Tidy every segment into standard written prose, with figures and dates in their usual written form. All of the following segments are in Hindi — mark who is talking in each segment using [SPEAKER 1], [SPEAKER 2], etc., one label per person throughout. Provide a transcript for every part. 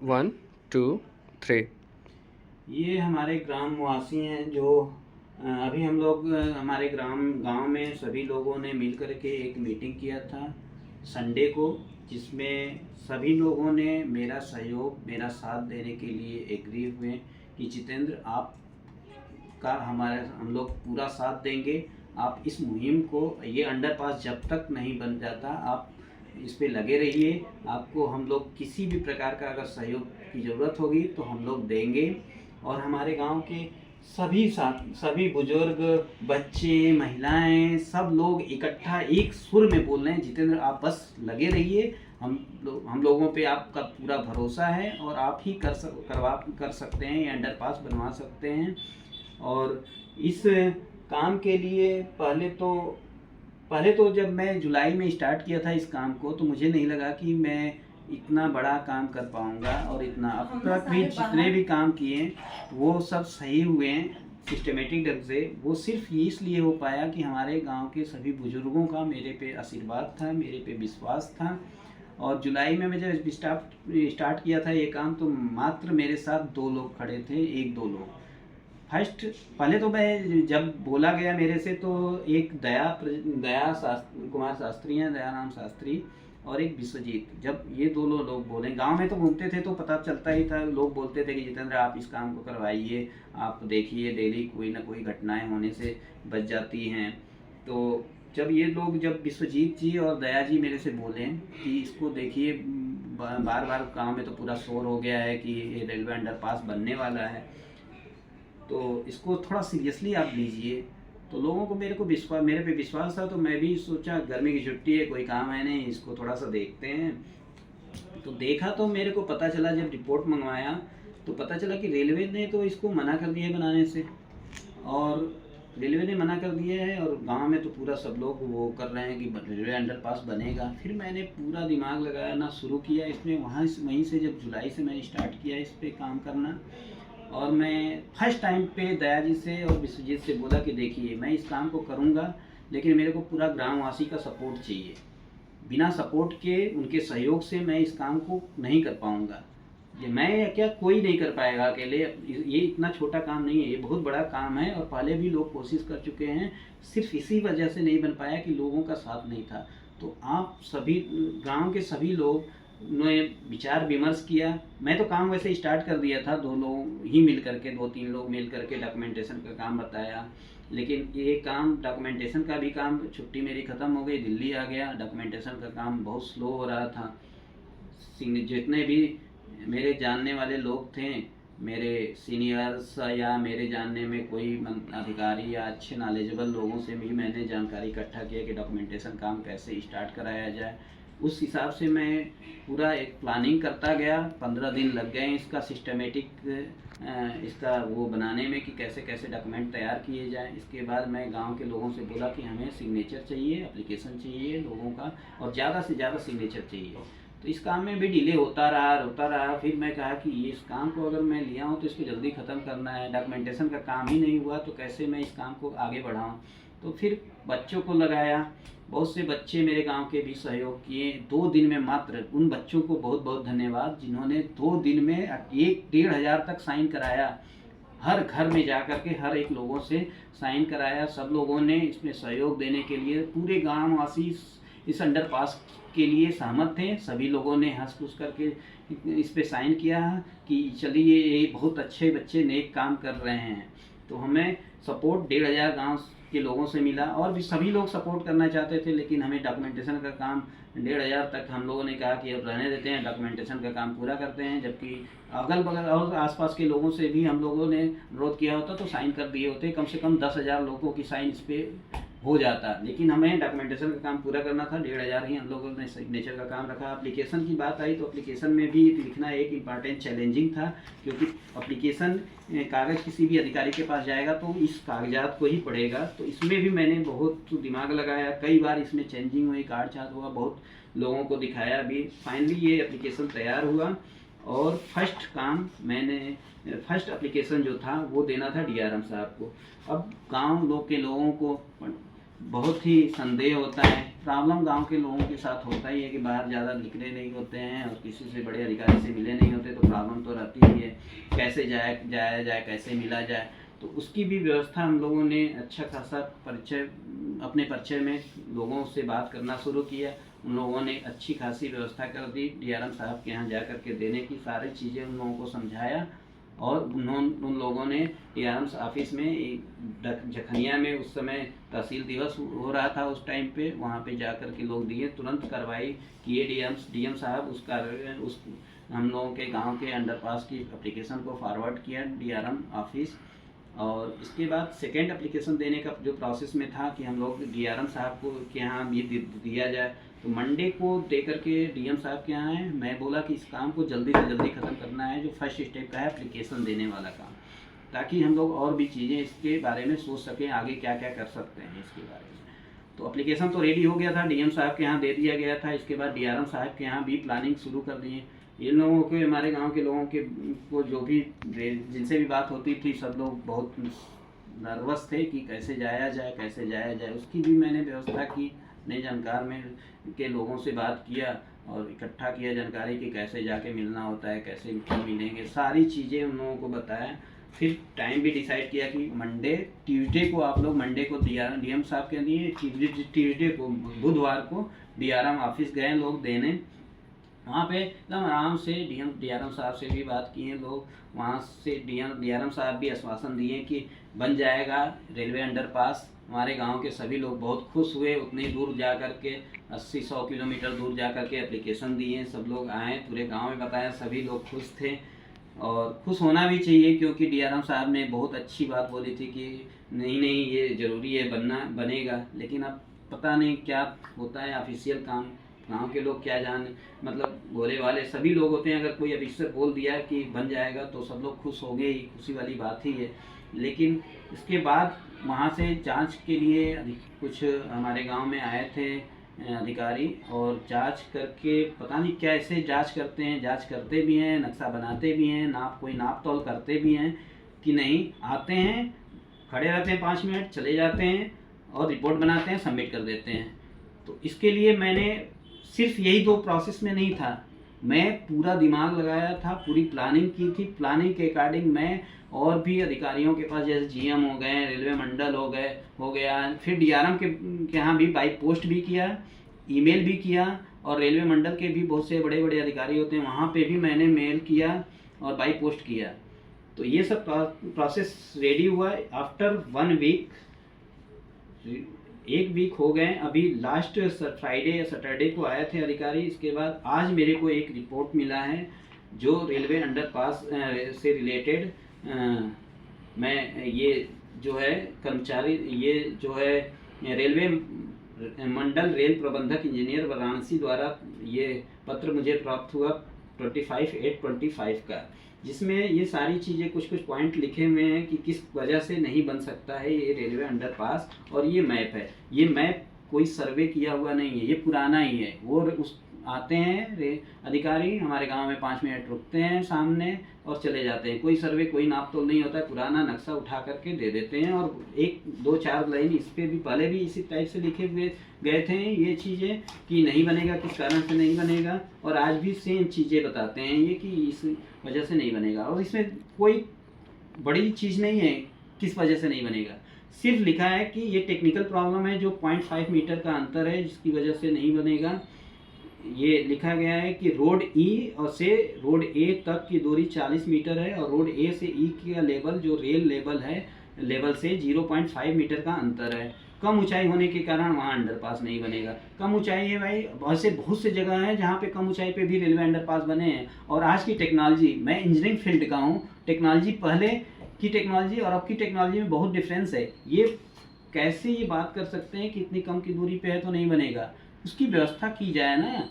[SPEAKER 1] 1 2 3।
[SPEAKER 2] ये हमारे ग्रामवासी हैं जो अभी हम लोग हमारे गांव में सभी लोगों ने मिल कर के एक मीटिंग किया था संडे को, जिसमें सभी लोगों ने मेरा सहयोग, मेरा साथ देने के लिए एग्री हुए कि जितेंद्र, आप का हम लोग पूरा साथ देंगे। आप इस मुहिम को, ये अंडरपास जब तक नहीं बन जाता, आप इस पे लगे रहिए। आपको हम लोग किसी भी प्रकार का अगर सहयोग की ज़रूरत होगी तो हम लोग देंगे। और हमारे गांव के सभी बुजुर्ग, बच्चे, महिलाएं, सब लोग इकट्ठा एक सुर में बोल रहे हैं, जितेंद्र आप बस लगे रहिए, हम लोगों पे आपका पूरा भरोसा है और आप ही कर सकते हैं, ये अंडरपास बनवा सकते हैं। और इस काम के लिए पहले तो जब मैं जुलाई में स्टार्ट किया था इस काम को, तो मुझे नहीं लगा कि मैं इतना बड़ा काम कर पाऊँगा। और इतना अब तक भी जितने भी काम किए वो सब सही हुए हैं सिस्टमेटिक ढंग से। वो सिर्फ इसलिए हो पाया कि हमारे गांव के सभी बुजुर्गों का मेरे पे आशीर्वाद था, मेरे पे विश्वास था। और जुलाई में मैं जब स्टार्ट किया था ये काम, तो मात्र मेरे साथ 2 लोग खड़े थे, 1-2 लोग। फर्स्ट पहले तो मैं जब बोला गया मेरे से, तो एक कुमार शास्त्री हैं, दयाराम शास्त्री, और एक विश्वजीत, जब ये दोनों लोग बोले, गांव में तो घूमते थे तो पता चलता ही था, लोग बोलते थे कि जितेंद्र आप इस काम को करवाइए, आप देखिए डेली कोई ना कोई घटनाएं होने से बच जाती हैं। तो जब विश्वजीत जी और दया जी मेरे से बोले कि इसको देखिए, बार बार गाँव में तो पूरा शोर हो गया है कि ये रेलवे अंडरपास बनने वाला है, तो इसको थोड़ा सीरियसली आप लीजिए। तो लोगों को मेरे पे विश्वास था, तो मैं भी सोचा गर्मी की छुट्टी है, कोई काम है नहीं, इसको थोड़ा सा देखते हैं। तो देखा तो मेरे को पता चला, जब रिपोर्ट मंगवाया तो पता चला कि रेलवे ने तो इसको मना कर दिया है बनाने से, और रेलवे ने मना कर दिया है, और गांव में तो पूरा सब लोग वो कर रहे हैं कि रेलवे अंडरपास बनेगा। फिर मैंने पूरा दिमाग लगाना शुरू किया इसमें, वहीं से जब जुलाई से मैंने स्टार्ट किया इस पर काम करना। और मैं फर्स्ट टाइम पे दया जी से और विश्वजीत से बोला कि देखिए मैं इस काम को करूँगा, लेकिन मेरे को पूरा ग्रामवासी का सपोर्ट चाहिए। बिना सपोर्ट के, उनके सहयोग से मैं इस काम को नहीं कर पाऊँगा। ये मैं या क्या, कोई नहीं कर पाएगा अकेले। ये इतना छोटा काम नहीं है, ये बहुत बड़ा काम है, और पहले भी लोग कोशिश कर चुके हैं। सिर्फ इसी वजह से नहीं बन पाया कि लोगों का साथ नहीं था। तो आप सभी गांव के सभी लोग ने विचार विमर्श किया। मैं तो काम वैसे स्टार्ट कर दिया था, 2 लोग ही मिल करके, 2-3 लोग मिल करके डॉक्यूमेंटेशन का काम बताया। लेकिन ये काम, डॉक्यूमेंटेशन का भी काम, छुट्टी मेरी ख़त्म हो गई, दिल्ली आ गया, डॉक्यूमेंटेशन का काम बहुत स्लो हो रहा था। जितने भी मेरे जानने वाले लोग थे, मेरे सीनियर्स या मेरे जानने में कोई अधिकारी या अच्छे नॉलेजेबल लोगों से भी मैंने जानकारी इकट्ठा किया कि डॉक्यूमेंटेशन काम कैसे स्टार्ट कराया जाए। उस हिसाब से मैं पूरा एक प्लानिंग करता गया। 15 दिन लग गए इसका सिस्टमेटिक इसका वो बनाने में कि कैसे कैसे डॉक्यूमेंट तैयार किए जाएं। इसके बाद मैं गांव के लोगों से बोला कि हमें सिग्नेचर चाहिए, एप्लीकेशन चाहिए लोगों का, और ज़्यादा से ज़्यादा सिग्नेचर चाहिए। तो इस काम में भी डिले होता रहा। फिर मैं कहा कि ये इस काम को अगर मैं लिया हूँ तो इसको जल्दी ख़त्म करना है, डॉक्यूमेंटेशन का काम ही नहीं हुआ तो कैसे मैं इस काम को आगे बढ़ाऊँ। तो फिर बच्चों को लगाया, बहुत से बच्चे मेरे गांव के भी सहयोग किए। 2 दिन में मात्र, उन बच्चों को बहुत बहुत धन्यवाद जिन्होंने 2 दिन में 1-1.5 हज़ार तक साइन कराया। हर घर में जा कर के हर एक लोगों से साइन कराया। सब लोगों ने इसमें सहयोग देने के लिए, पूरे गाँव वासी इस अंडरपास के लिए सहमत थे। सभी लोगों ने हंस खुश करके इस पे साइन किया कि चलिए ये बहुत अच्छे बच्चे नेक काम कर रहे हैं। तो हमें सपोर्ट 1.5 हज़ार गाँव के लोगों से मिला, और भी सभी लोग सपोर्ट करना चाहते थे, लेकिन हमें डॉक्यूमेंटेशन का काम 1.5 हज़ार तक हम लोगों ने कहा कि अब रहने देते हैं, डॉक्यूमेंटेशन का काम पूरा करते हैं। जबकि अगल बगल और आसपास के लोगों से भी हम लोगों ने अनुरोध किया होता तो साइन कर दिए होते, कम से कम 10,000 लोगों की साइन इस पर हो जाता। लेकिन हमें डॉक्यूमेंटेशन का काम पूरा करना था, 1.5 हज़ार ही हम लोगों ने सिग्नेचर का काम रखा। एप्लीकेशन की बात आई तो एप्लीकेशन में भी लिखना एक इम्पॉर्टेंट चैलेंजिंग था, क्योंकि एप्लीकेशन कागज़ किसी भी अधिकारी के पास जाएगा तो इस कागजात को ही पढ़ेगा। तो इसमें भी मैंने बहुत दिमाग लगाया, कई बार इसमें चेंजिंग हुई, काट छाट हुआ, बहुत लोगों को दिखाया भी। फाइनली ये एप्लीकेशन तैयार हुआ, और फर्स्ट एप्लीकेशन जो था वो देना था डीआरएम साहब को। अब गांव के लोगों को बहुत ही संदेह होता है। प्रॉब्लम गांव के लोगों के साथ होता ही है कि बाहर ज़्यादा निकले नहीं होते हैं और किसी से बड़े अधिकारी से मिले नहीं होते, तो प्रॉब्लम तो रहती ही है, कैसे जाया जाए, कैसे मिला जाए। तो उसकी भी व्यवस्था हम लोगों ने अच्छा खासा अपने परिचय में लोगों से बात करना शुरू किया। उन लोगों ने अच्छी खासी व्यवस्था कर दी, डीआरएम साहब के यहाँ जा कर के देने की सारी चीज़ें उन लोगों को समझाया। और उन लोगों ने डीआरएम ऑफिस में जखनिया में उस समय तहसील दिवस हो रहा था उस टाइम पे, वहाँ पे जा कर के लोग दिए, तुरंत कार्रवाई किए डीएम साहब। उस हम लोगों के गांव के अंडरपास की एप्लीकेशन को फॉरवर्ड किया डीआरएम ऑफिस। और इसके बाद सेकेंड एप्लीकेशन देने का जो प्रोसेस में था कि हम लोग डीआरएम साहब को के यहाँ भी दिया जाए। तो मंडे को दे करके डीएम साहब के यहाँ है। मैं बोला कि इस काम को जल्दी से जल्दी ख़त्म करना है, जो फर्स्ट स्टेप का है एप्लीकेशन देने वाला काम, ताकि हम लोग और भी चीज़ें इसके बारे में सोच सकें, आगे क्या क्या कर सकते हैं इसके बारे में। तो एप्लीकेशन तो रेडी हो गया था, डीएम साहब के यहाँ दे दिया गया था। इसके बाद डीआरएम साहब के यहाँ भी प्लानिंग शुरू कर दिए। इन लोगों के, हमारे गांव के लोगों के को जो भी जिनसे भी बात होती थी, सब लोग बहुत नर्वस थे कि कैसे जाया जाए। उसकी भी मैंने व्यवस्था की, नए जानकार में के लोगों से बात किया और इकट्ठा किया जानकारी कि कैसे जाके मिलना होता है, कैसे मिलेंगे, सारी चीज़ें उन लोगों को बताया। फिर टाइम भी डिसाइड किया कि ट्यूसडे को आप लोग, मंडे को डीएम साहब के लिए, ट्यूसडे को, बुधवार को डीआरएम ऑफिस गए लोग देने। वहाँ पे एकदम आराम से डीआरएम साहब से भी बात किए लोग, वहाँ से डीआरएम साहब भी आश्वासन दिए कि बन जाएगा रेलवे अंडरपास। हमारे गांव के सभी लोग बहुत खुश हुए। उतनी दूर जा कर के 80-100 किलोमीटर दूर जा कर के एप्लीकेशन दिए, सब लोग आए, पूरे गांव में बताया, सभी लोग खुश थे। और खुश होना भी चाहिए, क्योंकि डीआरएम साहब ने बहुत अच्छी बात बोली थी कि नहीं ये ज़रूरी है, बनेगा। लेकिन अब पता नहीं क्या होता है ऑफिशियल काम, गांव के लोग क्या जाने, मतलब भोले वाले सभी लोग होते हैं। अगर कोई ऑफिसर बोल दिया कि बन जाएगा तो सब लोग खुश हो गए ही, खुशी वाली बात ही है। लेकिन इसके बाद वहाँ से जांच के लिए कुछ हमारे गांव में आए थे अधिकारी, और जांच करके पता नहीं कैसे जांच करते हैं, जांच करते भी हैं, नक्शा बनाते भी हैं, कोई नाप तोल करते भी हैं कि नहीं। आते हैं, खड़े रहते हैं 5 मिनट, चले जाते हैं और रिपोर्ट बनाते हैं, सबमिट कर देते हैं। तो इसके लिए मैंने सिर्फ यही 2 प्रोसेस में नहीं था, मैं पूरा दिमाग लगाया था, पूरी प्लानिंग की थी। प्लानिंग के अकॉर्डिंग मैं और भी अधिकारियों के पास, जैसे जीएम हो गए, रेलवे मंडल हो गया, फिर डीआरएम के यहाँ भी बाई पोस्ट भी किया, ईमेल भी किया, और रेलवे मंडल के भी बहुत से बड़े बड़े अधिकारी होते हैं, वहाँ पे भी मैंने मेल किया और बाई पोस्ट किया। तो ये सब प्रोसेस रेडी हुआ। आफ्टर 1 वीक, 1 वीक हो गए, अभी लास्ट फ्राइडे या सैटरडे को आए थे अधिकारी। इसके बाद आज मेरे को एक रिपोर्ट मिला है जो रेलवे अंडरपास से रिलेटेड, मैं ये जो है कर्मचारी, ये जो है रेलवे मंडल रेल प्रबंधक इंजीनियर वाराणसी द्वारा ये पत्र मुझे प्राप्त हुआ 25/8/25 का, जिसमें ये सारी चीज़ें कुछ पॉइंट लिखे हुए हैं कि किस वजह से नहीं बन सकता है ये रेलवे अंडरपास। और ये मैप है, ये मैप कोई सर्वे किया हुआ नहीं है, ये पुराना ही है। वो आते हैं अधिकारी, हमारे गांव में 5 मिनट रुकते हैं सामने और चले जाते हैं, कोई सर्वे कोई नाप तोल नहीं होता है, पुराना नक्शा उठा करके दे देते हैं। और 1-2-4 लाइन इस पर भी पहले भी इसी टाइप से लिखे हुए गए थे ये चीज़ें कि नहीं बनेगा, किस कारण से नहीं बनेगा, और आज भी सेम चीज़ें बताते हैं ये कि इस वजह से नहीं बनेगा। और इसमें कोई बड़ी चीज़ नहीं है किस वजह से नहीं बनेगा, सिर्फ लिखा है कि ये टेक्निकल प्रॉब्लम है, जो 0.5 मीटर का अंतर है जिसकी वजह से नहीं बनेगा। ये लिखा गया है कि रोड ई और से रोड ए तक की दूरी 40 मीटर है, और रोड ए से ई का लेवल जो रेल लेवल है, लेवल से 0.5 मीटर का अंतर है। कम ऊंचाई होने के कारण वहाँ अंडरपास नहीं बनेगा। कम ऊंचाई है भाई, बहुत से जगह है जहाँ पे कम ऊंचाई पे भी रेलवे अंडरपास बने हैं। और आज की टेक्नोलॉजी, मैं इंजीनियरिंग फील्ड का हूँ, टेक्नोलॉजी पहले की टेक्नोलॉजी और अब की टेक्नोलॉजी में बहुत डिफरेंस है। ये कैसे ये बात कर सकते हैं कि इतनी कम की दूरी पे है तो नहीं बनेगा, उसकी व्यवस्था की जाए ना।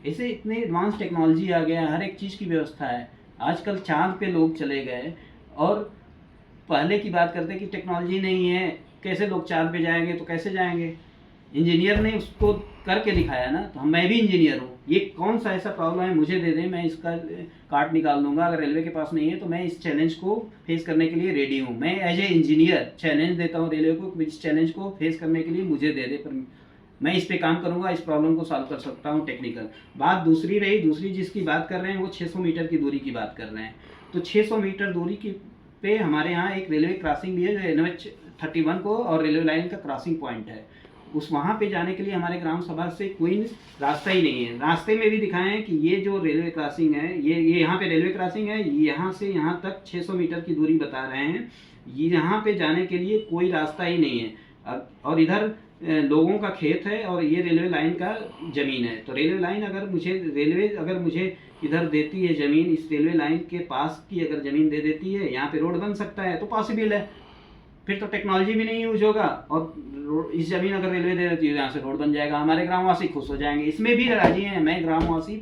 [SPEAKER 2] ऐसे इतने एडवांस टेक्नोलॉजी आ गया है, हर एक चीज़ की व्यवस्था है। आजकल चांद पे लोग चले गए, और पहले की बात करते कि टेक्नोलॉजी नहीं है, कैसे लोग चांद पे जाएंगे, तो कैसे जाएंगे। इंजीनियर ने उसको करके दिखाया ना, तो मैं भी इंजीनियर हूँ। ये कौन सा ऐसा प्रॉब्लम है, मुझे दे दें, मैं इसका काट निकाल दूंगा। अगर रेलवे के पास नहीं है तो मैं इस चैलेंज को फेस करने के लिए रेडी हूँ। मैं एज ए इंजीनियर चैलेंज देता हूँ रेलवे को, इस चैलेंज को फेस करने के लिए मुझे दे दे मैं इस पे काम करूंगा, इस प्रॉब्लम को सॉल्व कर सकता हूँ टेक्निकल। बात दूसरी रही, दूसरी जिसकी बात कर रहे हैं वो 600 मीटर की दूरी की बात कर रहे हैं। तो 600 मीटर दूरी की पे हमारे यहाँ एक रेलवे क्रॉसिंग भी है जो NH 31 को और रेलवे लाइन का क्रॉसिंग पॉइंट है। उस वहाँ पे जाने के लिए हमारे ग्राम सभा से कोई रास्ता ही नहीं है। रास्ते में भी दिखाए हैं कि ये जो रेलवे क्रॉसिंग है, ये यहाँ पे रेलवे क्रॉसिंग है, यहाँ से यहाँ तक 600 मीटर की दूरी बता रहे हैं। ये यहाँ पे जाने के लिए कोई रास्ता ही नहीं है। और इधर लोगों का खेत है और ये रेलवे लाइन का ज़मीन है। तो रेलवे लाइन अगर मुझे इधर देती है ज़मीन, इस रेलवे लाइन के पास की अगर ज़मीन दे देती है, यहाँ पे रोड बन सकता है तो पॉसिबल है। फिर तो टेक्नोलॉजी भी नहीं यूज होगा और इस ज़मीन अगर रेलवे दे देती है यहाँ से रोड बन जाएगा, हमारे ग्रामवासी खुश हो जाएंगे। इसमें भी राजी हैं, मैं ग्रामवासी,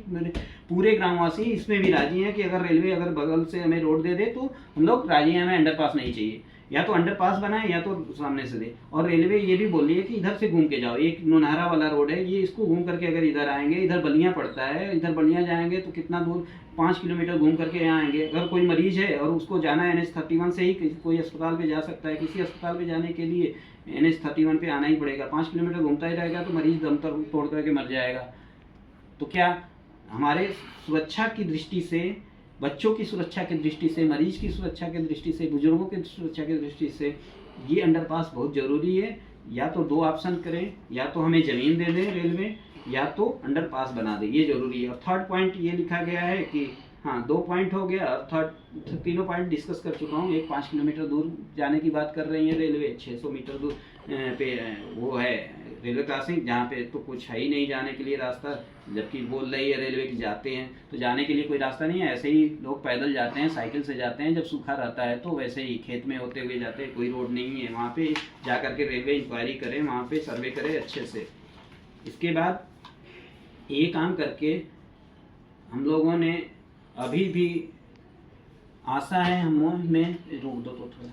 [SPEAKER 2] पूरे ग्रामवासी इसमें भी राजी हैं कि अगर रेलवे अगर बगल से हमें रोड दे दे तो हम लोग राजी हैं। हमें अंडरपास नहीं चाहिए, या तो अंडरपास बनाए या तो सामने से दे। और रेलवे ये भी बोल रही है कि इधर से घूम के जाओ, एक नोनहरा वाला रोड है, ये इसको घूम करके अगर इधर आएंगे, इधर बलिया पड़ता है, इधर बलिया जाएंगे तो कितना दूर, 5 किलोमीटर घूम करके यहाँ आएंगे। अगर कोई मरीज है और उसको जाना है NH 31 से ही कोई अस्पताल पे जा सकता है, किसी अस्पताल पे जाने के लिए NH 31 पे आना ही पड़ेगा। 5 किलोमीटर घूमता ही रहेगा तो मरीज दम तोड़ करके मर जाएगा। तो क्या हमारे सुरक्षा की दृष्टि से, बच्चों की सुरक्षा की दृष्टि से, मरीज की सुरक्षा की दृष्टि से, बुजुर्गों की सुरक्षा की दृष्टि से ये अंडरपास बहुत ज़रूरी है। या तो 2 ऑप्शन करें, या तो हमें ज़मीन दे दें रेलवे, या तो अंडरपास बना दें, ये ज़रूरी है। और थर्ड पॉइंट ये लिखा गया है कि हाँ 2 पॉइंट हो गया, और तीनों पॉइंट डिस्कस कर चुका हूँ। एक 5 किलोमीटर दूर जाने की बात कर रही है रेलवे, 600 मीटर दूर पे वो है रेलवे क्रॉसिंग, जहाँ पे तो कुछ है ही नहीं जाने के लिए रास्ता, जबकि बोल रही है रेलवे की जाते हैं, तो जाने के लिए कोई रास्ता नहीं है। ऐसे ही लोग पैदल जाते हैं, साइकिल से जाते हैं, जब सूखा रहता है तो वैसे ही खेत में होते हुए जाते हैं, कोई रोड नहीं है। वहाँ पे जा करके रेलवे इंक्वायरी करे, वहाँ पे सर्वे करे अच्छे से। इसके बाद ये काम करके हम लोगों ने अभी भी आशा है, हमें रोक दो तो थोड़ा